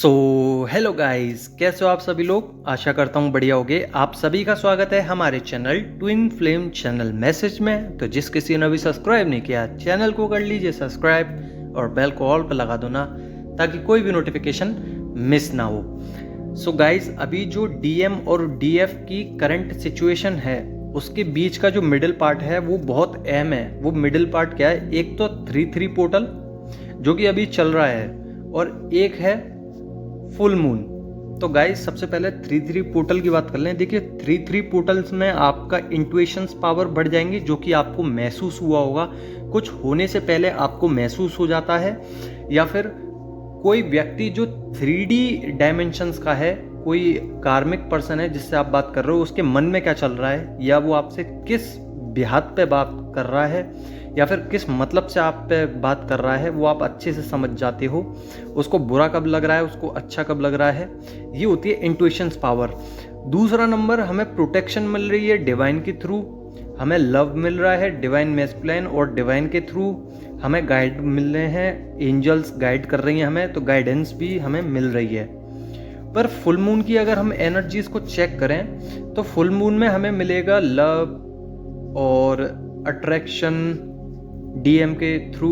So hello guys, कैसे हो आप सभी लोग। आशा करता हूँ बढ़िया होगे। आप सभी का स्वागत है हमारे channel twin flame channel message में। तो जिस किसी ने अभी सब्सक्राइब नहीं किया चैनल को कर लीजिए सब्सक्राइब और बेल को ऑल पर लगा दो ना, ताकि कोई भी नोटिफिकेशन मिस ना हो। सो गाइस, अभी जो डीएम और डीएफ की करंट सिचुएशन है उसके बीच का जो मिडिल पार्ट है वो बहुत अहम है। वो मिडिल पार्ट क्या है, एक तो 3-3 पोर्टल जो कि अभी चल रहा है और एक है फुल मून। तो गाइस सबसे पहले 3-3 पोर्टल की बात कर लें। देखिए 3-3 पोर्टल्स में आपका इंट्यूशंस पावर बढ़ जाएंगे, जो कि आपको महसूस हुआ होगा, कुछ होने से पहले आपको महसूस हो जाता है। या फिर कोई व्यक्ति जो 3D डायमेंशंस का है, कोई कार्मिक पर्सन है जिससे आप बात कर रहे हो, उसके मन में क्या चल रहा है, या वो आपसे किस बिहात पे बात कर रहा है, या फिर किस मतलब से आप पे बात कर रहा है, वो आप अच्छे से समझ जाते हो। उसको बुरा कब लग रहा है, उसको अच्छा कब लग रहा है, ये होती है इंट्यूशंस पावर। दूसरा नंबर, हमें प्रोटेक्शन मिल रही है डिवाइन के थ्रू, हमें लव मिल रहा है डिवाइन मैस्कुलाइन और डिवाइन के थ्रू, हमें गाइड मिल रहे हैं, एंजल्स गाइड कर रही हैं हमें, तो गाइडेंस भी हमें मिल रही है। पर फुल मून की अगर हम एनर्जीज को चेक करें तो फुल मून में हमें मिलेगा लव और अट्रैक्शन डीएम के थ्रू,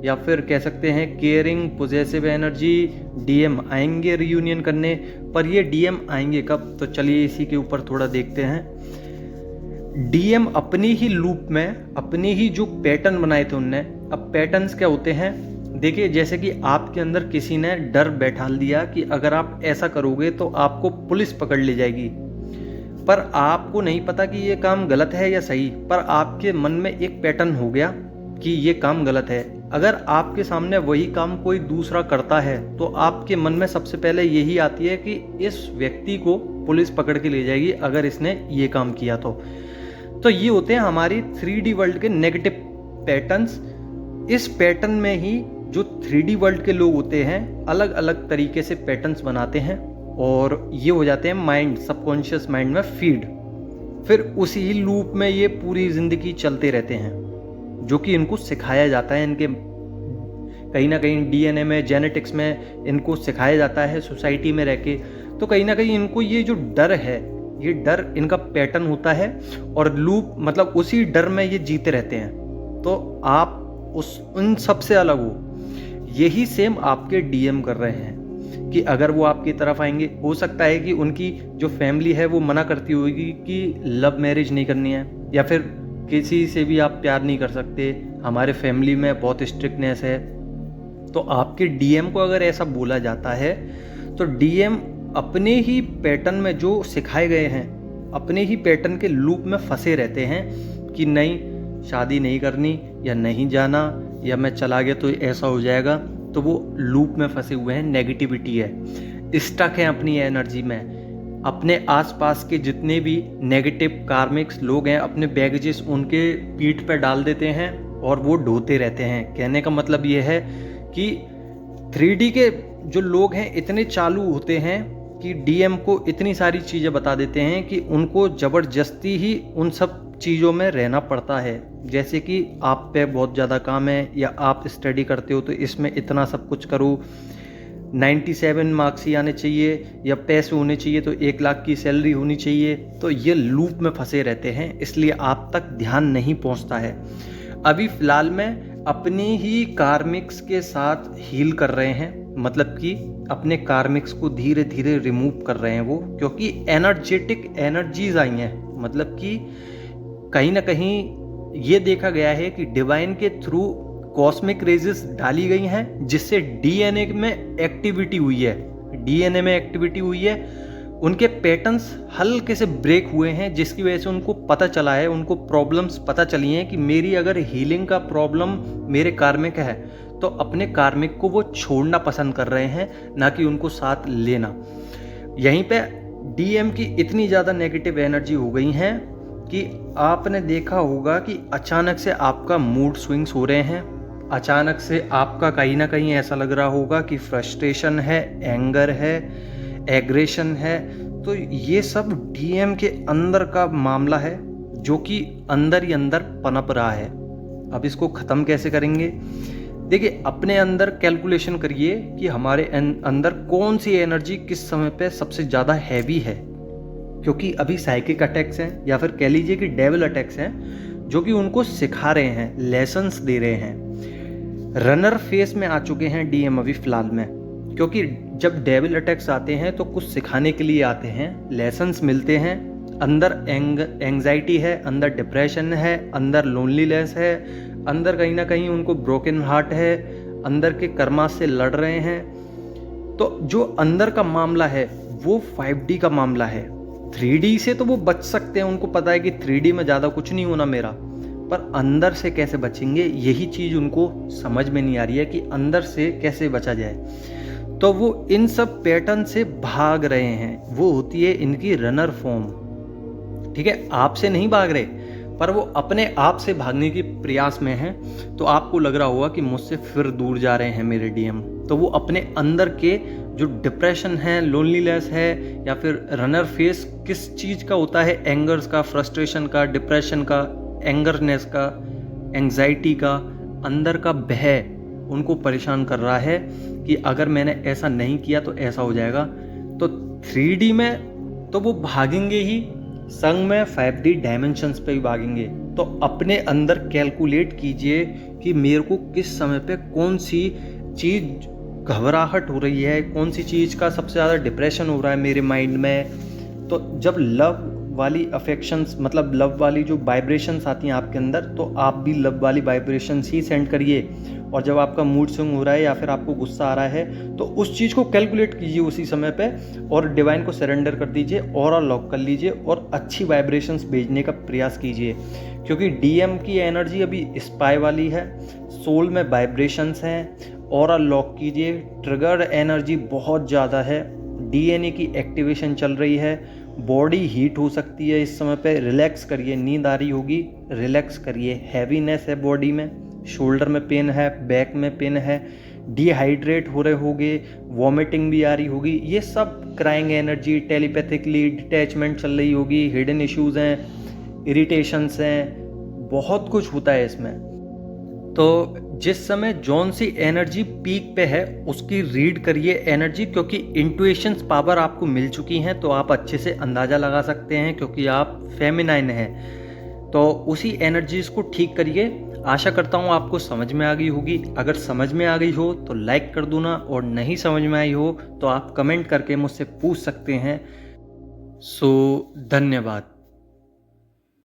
या फिर कह सकते हैं केयरिंग पॉजिटिव एनर्जी। डीएम आएंगे रियूनियन करने, पर ये डीएम आएंगे कब, तो चलिए इसी के ऊपर थोड़ा देखते हैं। डीएम अपनी ही लूप में अपनी ही जो पैटर्न बनाए थे उनने, अब पैटर्न्स क्या होते हैं, देखिए जैसे कि आपके अंदर किसी ने डर बैठा दिया कि अगर आप ऐसा करोगे तो आपको पुलिस पकड़ ले जाएगी, पर आपको नहीं पता कि ये काम गलत है या सही, पर आपके मन में एक पैटर्न हो गया कि ये काम गलत है। अगर आपके सामने वही काम कोई दूसरा करता है तो आपके मन में सबसे पहले यही आती है कि इस व्यक्ति को पुलिस पकड़ के ले जाएगी अगर इसने ये काम किया तो ये होते हैं हमारी 3D वर्ल्ड के नेगेटिव पैटर्न्स। इस पैटर्न में ही जो 3D वर्ल्ड के लोग होते हैं अलग अलग तरीके से पैटर्न्स बनाते हैं और ये हो जाते हैं माइंड, सबकॉन्शियस माइंड में फीड। फिर उसी लूप में ये पूरी जिंदगी चलते रहते हैं, जो कि इनको सिखाया जाता है, इनके कहीं ना कहीं डीएनए में, जेनेटिक्स में इनको सिखाया जाता है सोसाइटी में रह के। तो कहीं ना कहीं इनको ये जो डर है, ये डर इनका पैटर्न होता है और लूप मतलब उसी डर में ये जीते रहते हैं। तो आप उन सब से अलग हो। यही सेम आपके डीएम कर रहे हैं कि अगर वो आपकी तरफ आएंगे, हो सकता है कि उनकी जो फैमिली है वो मना करती होगी कि लव मैरिज नहीं करनी है, या फिर किसी से भी आप प्यार नहीं कर सकते, हमारे फैमिली में बहुत स्ट्रिक्टनेस है। तो आपके डीएम को अगर ऐसा बोला जाता है तो डीएम अपने ही पैटर्न में जो सिखाए गए हैं, अपने ही पैटर्न के लूप में फंसे रहते हैं कि नहीं शादी नहीं करनी, या नहीं जाना, या मैं चला गया तो ऐसा हो जाएगा। तो वो लूप में फंसे हुए हैं, नेगेटिविटी है, स्टक है अपनी एनर्जी में। अपने आसपास के जितने भी नेगेटिव कार्मिक्स लोग हैं, अपने बैगेजेस उनके पीठ पर डाल देते हैं और वो ढोते रहते हैं। कहने का मतलब ये है कि 3D के जो लोग हैं इतने चालू होते हैं कि डीएम को इतनी सारी चीज़ें बता देते हैं कि उनको ज़बरदस्ती ही उन सब चीज़ों में रहना पड़ता है। जैसे कि आप पे बहुत ज़्यादा काम है, या आप स्टडी करते हो तो इसमें इतना सब कुछ करो, 97 मार्क्स ही आने चाहिए, या पैसे होने चाहिए, तो 1 लाख की सैलरी होनी चाहिए। तो ये लूप में फंसे रहते हैं, इसलिए आप तक ध्यान नहीं पहुंचता है। अभी फ़िलहाल में अपनी ही कार्मिक्स के साथ हील कर रहे हैं, मतलब कि अपने कार्मिक्स को धीरे धीरे रिमूव कर रहे हैं वो, क्योंकि एनर्जेटिक एनर्जीज आई हैं। मतलब कि कहीं ना कहीं ये देखा गया है कि डिवाइन के थ्रू कॉस्मिक रेजेस डाली गई हैं, जिससे डीएनए में एक्टिविटी हुई है, डीएनए में एक्टिविटी हुई है, उनके पैटर्न्स हल्के से ब्रेक हुए हैं, जिसकी वजह से उनको पता चला है, उनको प्रॉब्लम्स पता चली हैं कि मेरी अगर हीलिंग का प्रॉब्लम मेरे कार्मिक है तो अपने कार्मिक को वो छोड़ना पसंद कर रहे हैं, ना कि उनको साथ लेना। यहीं पे डीएम की इतनी ज़्यादा नेगेटिव एनर्जी हो गई हैं कि आपने देखा होगा कि अचानक से आपका मूड स्विंग्स हो रहे हैं, अचानक से आपका कहीं ना कहीं ऐसा लग रहा होगा कि फ्रस्ट्रेशन है, एंगर है, एग्रेशन है। तो ये सब डीएम के अंदर का मामला है, जो कि अंदर ही अंदर पनप रहा है। अब इसको ख़त्म कैसे करेंगे? देखिए अपने अंदर कैलकुलेशन करिए कि हमारे अंदर कौन सी एनर्जी किस समय पे सबसे ज़्यादा हैवी है, क्योंकि अभी साइकिक अटैक्स हैं या फिर कह लीजिए कि डेविल अटैक्स हैं जो कि उनको सिखा रहे हैं, लेसन्स दे रहे हैं। रनर फेस में आ चुके हैं डीएम अभी फिलहाल में, क्योंकि जब डेविल अटैक्स आते हैं तो कुछ सिखाने के लिए आते हैं, लेसन्स मिलते हैं। अंदर एंग्जाइटी है, अंदर डिप्रेशन है, अंदर लोनलीनेस है, अंदर कहीं ना कहीं उनको ब्रोकन हार्ट है, अंदर के कर्मा से लड़ रहे हैं। तो जो अंदर का मामला है वो 5D का मामला है। 3D से तो वो बच सकते हैं, उनको पता है कि 3D में ज़्यादा कुछ नहीं होना मेरा, पर अंदर से कैसे बचेंगे यही चीज़ उनको समझ में नहीं आ रही है कि अंदर से कैसे बचा जाए। तो वो इन सब पैटर्न से भाग रहे हैं, वो होती है इनकी रनर फॉर्म। ठीक है, आपसे नहीं भाग रहे, पर वो अपने आप से भागने की प्रयास में हैं। तो आपको लग रहा होगा कि मुझसे फिर दूर जा रहे हैं मेरे डीएम, तो वो अपने अंदर के जो डिप्रेशन है, लोनलीनेस है, या फिर रनर फेस किस चीज़ का होता है, एंगर्स का, फ्रस्ट्रेशन का, डिप्रेशन का, एंगरनेस का, एंग्जाइटी का, अंदर का भय उनको परेशान कर रहा है कि अगर मैंने ऐसा नहीं किया तो ऐसा हो जाएगा। तो 3D में तो वो भागेंगे ही, संग में 5D डायमेंशंस पे भी भागेंगे। तो अपने अंदर कैलकुलेट कीजिए कि मेरे को किस समय पे कौन सी चीज़ घबराहट हो रही है, कौन सी चीज़ का सबसे ज़्यादा डिप्रेशन हो रहा है मेरे माइंड में। तो जब लव वाली अफेक्शंस, मतलब लव वाली जो वाइब्रेशंस आती हैं आपके अंदर, तो आप भी लव वाली वाइब्रेशंस ही सेंड करिए। और जब आपका मूड स्विंग हो रहा है या फिर आपको गुस्सा आ रहा है तो उस चीज़ को कैलकुलेट कीजिए उसी समय पे और डिवाइन को सरेंडर कर दीजिए, ऑरा लॉक कर लीजिए और अच्छी वाइब्रेशंस भेजने का प्रयास कीजिए। क्योंकि डीएम की एनर्जी अभी स्पाई वाली है, सोल में वाइब्रेशंस हैं, ऑरा लॉक कीजिए। ट्रिगर एनर्जी बहुत ज़्यादा है, डीएनए की एक्टिवेशन चल रही है, बॉडी हीट हो सकती है इस समय पे। रिलैक्स करिए, नींद आ रही होगी, रिलैक्स करिए। हैवीनेस है बॉडी में, शोल्डर में पेन है, बैक में पेन है, डिहाइड्रेट हो रहे होगे, वॉमिटिंग भी आ रही होगी। ये सब क्राइंग एनर्जी, टेलीपैथिकली डिटैचमेंट चल रही होगी, हिडन इश्यूज हैं, इरिटेशंस हैं, बहुत कुछ होता है इसमें। तो जिस समय जौन सी एनर्जी पीक पे है उसकी रीड करिए एनर्जी, क्योंकि इंट्यूशंस पावर आपको मिल चुकी हैं तो आप अच्छे से अंदाज़ा लगा सकते हैं, क्योंकि आप फेमिनाइन हैं। तो उसी एनर्जीज को ठीक करिए। आशा करता हूँ आपको समझ में आ गई होगी। अगर समझ में आ गई हो तो लाइक कर दो ना, और नहीं समझ में आई हो तो आप कमेंट करके मुझसे पूछ सकते हैं। सो धन्यवाद।